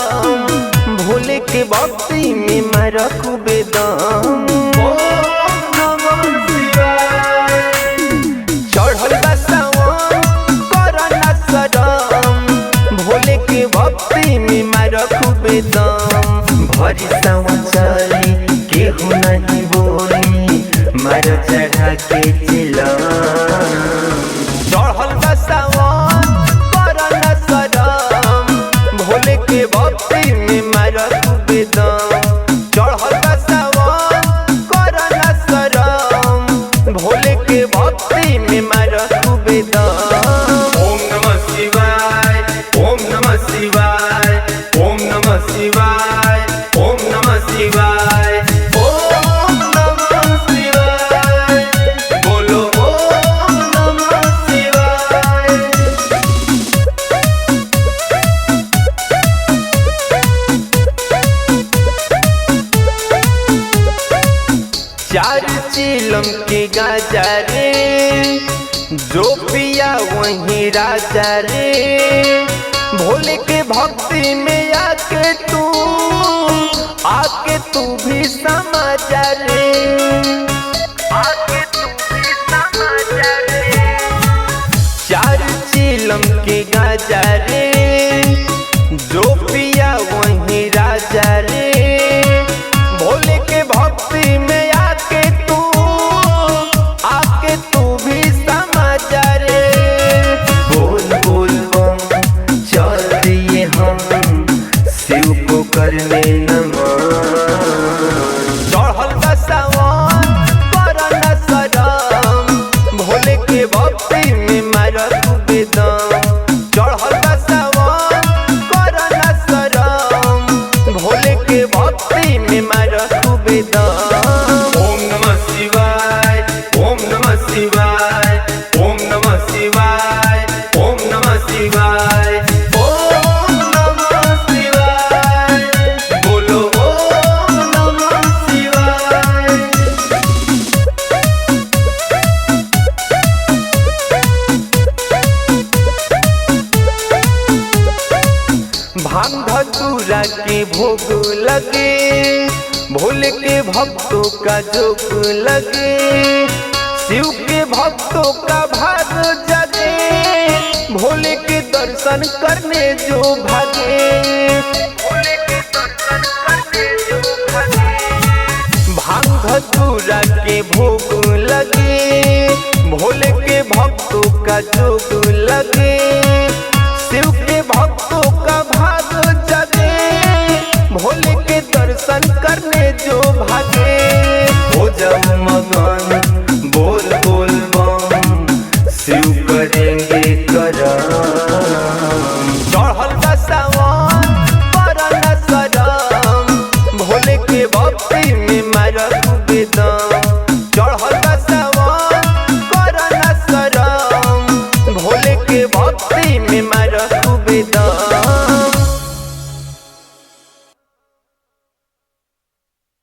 सनम भोले के भक्ति में मैं रखू बेदम। चढ़ल बा सावन करना शरम भोले के भक्ति में मैं रखू बेदम। भरी सावन चली केहू नहीं बोली मर चढ़ा के चिलम। चढ़ल बा सावन करना शरम भोले के भक्ति में मैं रखू बेदम। चढ़ल बा सावन करना शरम भोले के भक्ति में मैं रखू बेदम। ओम नमः शिवाय ओम नमः शिवाय ओम नमः शिवाय ओम नमः शिवाय ओम नमः शिवाय बोलो ओम नमः शिवाय। चार चिलम के गाजा रे जो पिया वही राजा रे। भोले के भक्ति में आके तू भी समा जा रे। आके तू भी समा जा रे। चार चिलम के गाजा रे जो पिया वही राजा रे। भोले के भक्ति में आके तू भी समा जा रे। बोल बोल बम चल दिए हम शिव को करने नमन। चढ़ल बा सावन करना शरम भोले के भक्ति में मैं रखू बेदम। चढ़ल बा सावन करना शरम भोले के भक्ति में मैं रखू बेदम। ओम नमः शिवाय ओम नमः शिवाय ओम नमः शिवाय ओम नमः शिवाय ओम नमः शिवाय बोलो ओम नमः शिवाय। भांग धतूरा के भोग लगे भोले के भक्तों का जोग लगे। शिव के भक्तों का भाग जगे भोले के दर्शन करने जो भागे। भोले के दर्शन करने जो भागे। भांग धतूरा के भोग लगे भोले के भक्तों का जोग लगे। शिव के भक्तों का भाग जगे भोले के दर्शन करने जो भागे।